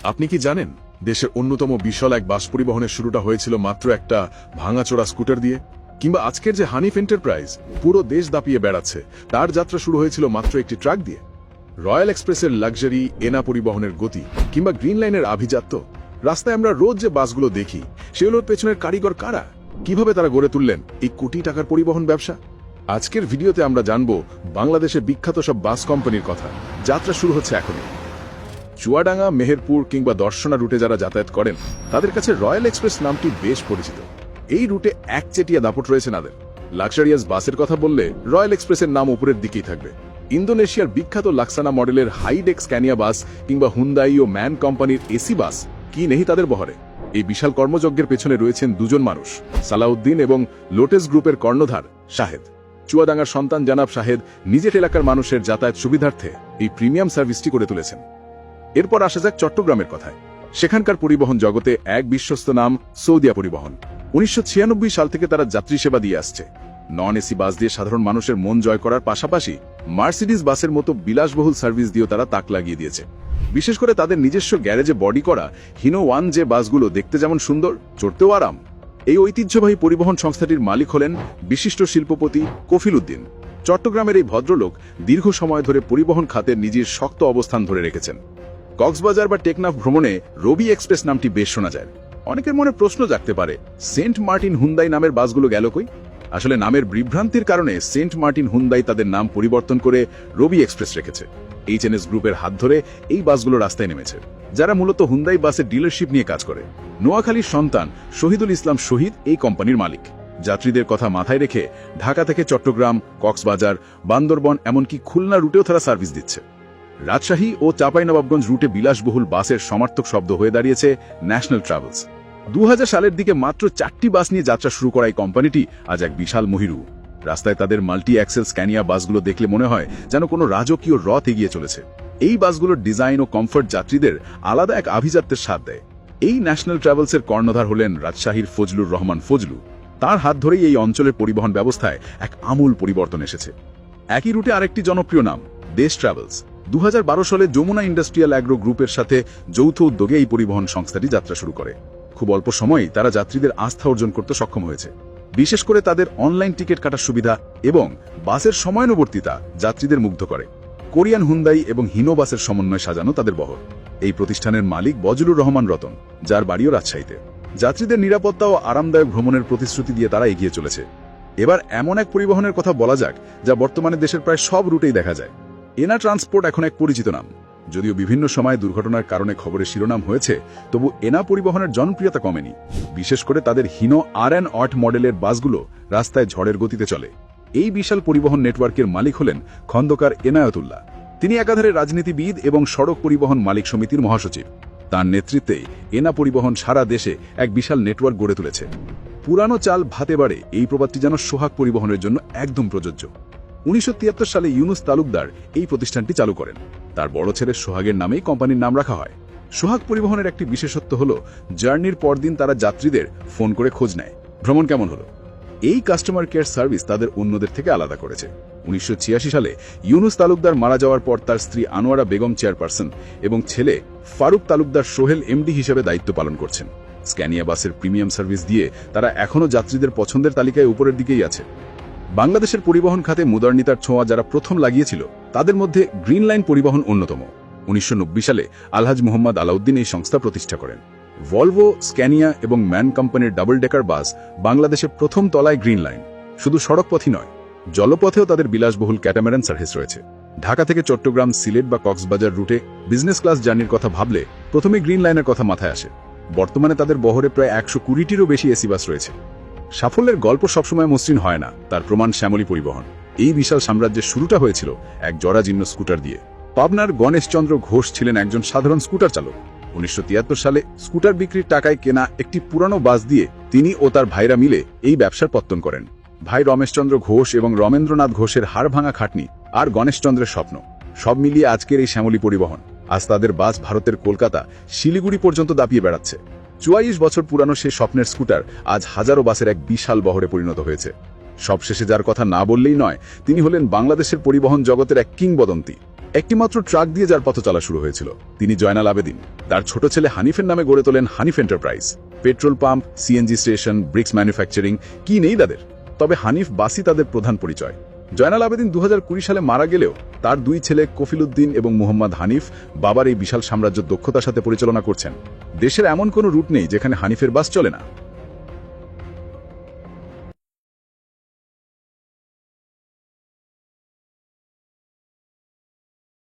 আপনি কি জানেন দেশের অন্যতম বিশাল এক বাস পরিবহনের শুরুটা হয়েছিল মাত্র একটা ভাঙাচোরা স্কুটার দিয়ে? কিংবা আজকের যে হানিফ এন্টারপ্রাইজ পুরো দেশ দাপিয়ে বেড়াচ্ছে, তার যাত্রা শুরু হয়েছিল মাত্র একটি ট্রাক দিয়ে। রয়্যাল এক্সপ্রেসের লাক্সারি, এনা পরিবহনের গতি, কিংবা গ্রিন লাইনের আভিজাত্য। রাস্তায় আমরা রোজ যে বাসগুলো দেখি, সেগুলোর পেছনের কারিগর কারা? কিভাবে তারা গড়ে তুললেন এই কোটি টাকার পরিবহন ব্যবসা? আজকের ভিডিওতে আমরা জানব বাংলাদেশের বিখ্যাত সব বাস কোম্পানির কথা। যাত্রা শুরু হচ্ছে এখনই। চুয়াডাঙ্গা, মেহেরপুর কিংবা দর্শনা রুটে যারা যাতায়াত করেন, তাদের কাছে রয়্যাল এক্সপ্রেস নামটি বেশ পরিচিত। এই রুটে একচেটিয়া দাপট রয়েছে নাদের। লাক্সারিয়াস বাসের কথা বললে রয়্যাল এক্সপ্রেসের নাম উপরের দিকেই থাকবে। ইন্দোনেশিয়ার বিখ্যাত লাক্সানা মডেলের হাইডেক স্ক্যানিয়া বাস কিংবা হুন্দাই ও ম্যান কোম্পানির এসি বাস কি নেই তাদের বহরে? এই বিশাল কর্মযজ্ঞের পেছনে রয়েছেন দুজন মানুষ, সালাউদ্দিন এবং লোটেস গ্রুপের কর্ণধার শাহেদ। চুয়াডাঙ্গার সন্তান জানাব শাহেদ নিজের এলাকার মানুষের যাতায়াত সুবিধার্থে এই প্রিমিয়াম সার্ভিসটি করে তুলেছেন। এরপর আসা যাক চট্টগ্রামের কথায়। সেখানকার পরিবহন জগতে এক বিশ্বস্ত নাম সৌদিয়া পরিবহন। 1996 সাল থেকে তারা যাত্রী সেবা দিয়ে আসছে। নন এসি বাস দিয়ে সাধারণ মানুষের মন জয় করার পাশাপাশি মার্সিডিজ বাসের মতো বিলাসবহুল সার্ভিস দিয়েও তারা তাক লাগিয়ে দিয়েছে। বিশেষ করে তাদের নিজস্ব গ্যারেজে বডি করা হিনো ওয়ান যে বাসগুলো দেখতে যেমন সুন্দর, চড়তেও আরাম। এই ঐতিহ্যবাহী পরিবহন সংস্থাটির মালিক হলেন বিশিষ্ট শিল্পপতি কফিল উদ্দিন। চট্টগ্রামের এই ভদ্রলোক দীর্ঘ সময় ধরে পরিবহন খাতে নিজের শক্ত অবস্থান ধরে রেখেছেন। কক্সবাজার বা টেকনাফ ভ্রমণে রবি এক্সপ্রেস নামটি বেশ শোনা যায়। অনেকের মনে প্রশ্ন জাগতে পারে, সেন্ট মার্টিন হুন্দাই নামের বাসগুলো গেল কই? আসলে নামের বিভ্রান্তির কারণে সেন্ট মার্টিন হুন্দাই তাদের নাম পরিবর্তন করে রবি এক্সপ্রেস রেখেছে। এইচএনএস গ্রুপের হাত ধরে এই বাসগুলো রাস্তায় নেমেছে, যারা মূলত হুন্দাই বাসের ডিলারশিপ নিয়ে কাজ করে। নোয়াখালীর সন্তান শহীদুল ইসলাম শহীদ এই কোম্পানির মালিক। যাত্রীদের কথা মাথায় রেখে ঢাকা থেকে চট্টগ্রাম, কক্সবাজার, বান্দরবন এমনকি খুলনা রুটেও তারা সার্ভিস দিচ্ছে। রাজশাহী ও চাঁপাইনবাবগঞ্জ রুটে বিলাসবহুল বাসের সমার্থক শব্দ হয়ে দাঁড়িয়েছে ন্যাশনাল ট্রাভেলস। 2000 সালের দিকে মাত্র 4টি বাস নিয়ে যাত্রা শুরু করা এই কোম্পানিটি আজ এক বিশাল মহিরু। রাস্তায় তাদের মাল্টি অ্যাক্সেল স্ক্যানিয়া বাসগুলো দেখলে মনে হয় যেন কোনো রাজকীয় রথ এগিয়ে চলেছে। এই বাসগুলোর ডিজাইন ও কমফর্ট যাত্রীদের আলাদা এক আভিজাত্যের স্বাদ দেয়। এই ন্যাশনাল ট্রাভেলসের কর্ণধার হলেন রাজশাহীর ফজলুর রহমান ফজলু। তার হাত ধরেই এই অঞ্চলের পরিবহন ব্যবস্থায় এক আমূল পরিবর্তন এসেছে। একই রুটে আরেকটি জনপ্রিয় নাম দেশ ট্রাভেলস। 2012 সালে যমুনা ইন্ডাস্ট্রিয়াল অ্যাগ্রো গ্রুপের সাথে যৌথ উদ্যোগে এই পরিবহন সংস্থাটি যাত্রা শুরু করে। খুব অল্প সময়েই তারা যাত্রীদের আস্থা অর্জন করতে সক্ষম হয়েছে। বিশেষ করে তাদের অনলাইন টিকিট কাটার সুবিধা এবং বাসের সময়ানুবর্তিতা যাত্রীদের মুগ্ধ করে। কোরিয়ান হুন্দাই এবং হিনো বাসের সমন্বয়ে সাজানো তাদের বহর। এই প্রতিষ্ঠানের মালিক বজলুর রহমান রতন, যার বাড়িও রাজশাহীতে। যাত্রীদের নিরাপত্তা ও আরামদায়ক ভ্রমণের প্রতিশ্রুতি দিয়ে তারা এগিয়ে চলেছে। এবার এমন এক পরিবহনের কথা বলা যাক যা বর্তমানে দেশের প্রায় সব রুটেই দেখা যায়। এনা ট্রান্সপোর্ট এখন এক পরিচিত নাম। যদিও বিভিন্ন সময় দুর্ঘটনার কারণে খবরের শিরোনাম হয়েছে, তবু এনা পরিবহনের জনপ্রিয়তা কমেনি। বিশেষ করে তাদের হিনো আর&অট মডেলের বাসগুলো রাস্তায় ঝড়ের গতিতে চলে। এই বিশাল পরিবহন নেটওয়ার্কের মালিক হলেন খন্দকার এনায়েতুল্লাহ। তিনি একাধারে রাজনীতিবিদ এবং সড়ক পরিবহন মালিক সমিতির মহাসচিব। তার নেতৃত্বে এনা পরিবহন সারা দেশে এক বিশাল নেটওয়ার্ক গড়ে তুলেছে। পুরানো চাল ভাতে বাড়ে, এই প্রবাদটি যেন সোহাগ পরিবহনের জন্য একদম প্রযোজ্য। 1973 সালে ইউনুস তালুকদার এই প্রতিষ্ঠানটি চালু করেন। তার বড় ছেলে সোহাগের নামেই কোম্পানির নাম রাখা হয়। সোহাগ পরিবহনের একটি বিশেষত্ব হল জার্নির পরদিন তারা যাত্রীদের ফোন করে খোঁজ নেয়, ভ্রমণ কেমন হলো। এই কাস্টমার কেয়ার সার্ভিস তাদের অন্যদের থেকে আলাদা করেছে। 1986 সালে ইউনুস তালুকদার মারা যাওয়ার পর তার স্ত্রী আনোয়ারা বেগম চেয়ারপারসন এবং ছেলে ফারুক তালুকদার সোহেল এমডি হিসেবে দায়িত্ব পালন করছেন। স্ক্যানিয়া বাসের প্রিমিয়াম সার্ভিস দিয়ে তারা এখনও যাত্রীদের পছন্দের তালিকায় উপরের দিকেই আছে। বাংলাদেশের পরিবহন খাতে মডার্নিতার ছোঁয়া যারা প্রথম লাগিয়েছিল, তাদের মধ্যে গ্রিন লাইন পরিবহন অন্যতম। 1990 সালে আলহাজ মোহাম্মদ আলাউদ্দিন এই সংস্থা প্রতিষ্ঠা করেন। ভলভো, স্ক্যানিয়া এবং ম্যান কোম্পানির ডাবল ডেকার বাস বাংলাদেশের প্রথম তলায় গ্রিন লাইন। শুধু সড়কপথই নয়, জলপথেও তাদের বিলাসবহুল ক্যাটামারান সার্ভিস রয়েছে। ঢাকা থেকে চট্টগ্রাম, সিলেট বা কক্সবাজার রুটে বিজনেস ক্লাস জার্নির কথা ভাবলে প্রথমে গ্রিন লাইনের কথা মাথায় আসে। বর্তমানে তাদের বহরে প্রায় 120টিরও বেশি এসি বাস রয়েছে। সাফল্যের গল্প সবসময় মসৃণ হয় না, তার প্রমাণ শ্যামলী পরিবহন। এই বিশাল সাম্রাজ্যের শুরুটা হয়েছিল এক জরাজীর্ণ স্কুটার দিয়ে। পাবনার গণেশচন্দ্র ঘোষ ছিলেন একজন সাধারণ স্কুটার চালক। 1973 সালে স্কুটার বিক্রির টাকায় কেনা একটি পুরানো বাস দিয়ে তিনি ও তার ভাইরা মিলে এই ব্যবসার পত্তন করেন। ভাই রমেশচন্দ্র ঘোষ এবং রমেন্দ্রনাথ ঘোষের হাড় ভাঙা খাটনি আর গণেশচন্দ্রের স্বপ্ন, সব মিলিয়ে আজকের এই শ্যামলী পরিবহন। আজ তাদের বাস ভারতের কলকাতা, শিলিগুড়ি পর্যন্ত দাপিয়ে বেড়াচ্ছে। 44 বছর পুরানো সে স্বপ্নের স্কুটার আজ হাজারো বাসের এক বিশাল বহরে পরিণত হয়েছে। সবশেষে যার কথা না বললেই নয়, তিনি হলেন বাংলাদেশের পরিবহন জগতের এক কিংবদন্তি। একটিমাত্র ট্রাক দিয়ে যার পথ চলা শুরু হয়েছিল তিনি জয়নাল আবেদিন। তার ছোট ছেলে হানিফের নামে গড়ে তোলেন Hanif enterprise. Petrol pump, CNG station, bricks manufacturing, কি নেই তাদের। তবে হানিফ বাসই তাদের প্রধান পরিচয়। জয়নাল আবেদিন 2020 সালে মারা গেলেও তার দুই ছেলে কফিল উদ্দিন এবং মুহাম্মদ হানিফ বাবার এই বিশাল সাম্রাজ্য দক্ষতার সাথে পরিচালনা করছেন। দেশের এমন কোনো রুট নেই যেখানে হানিফের বাস চলে না।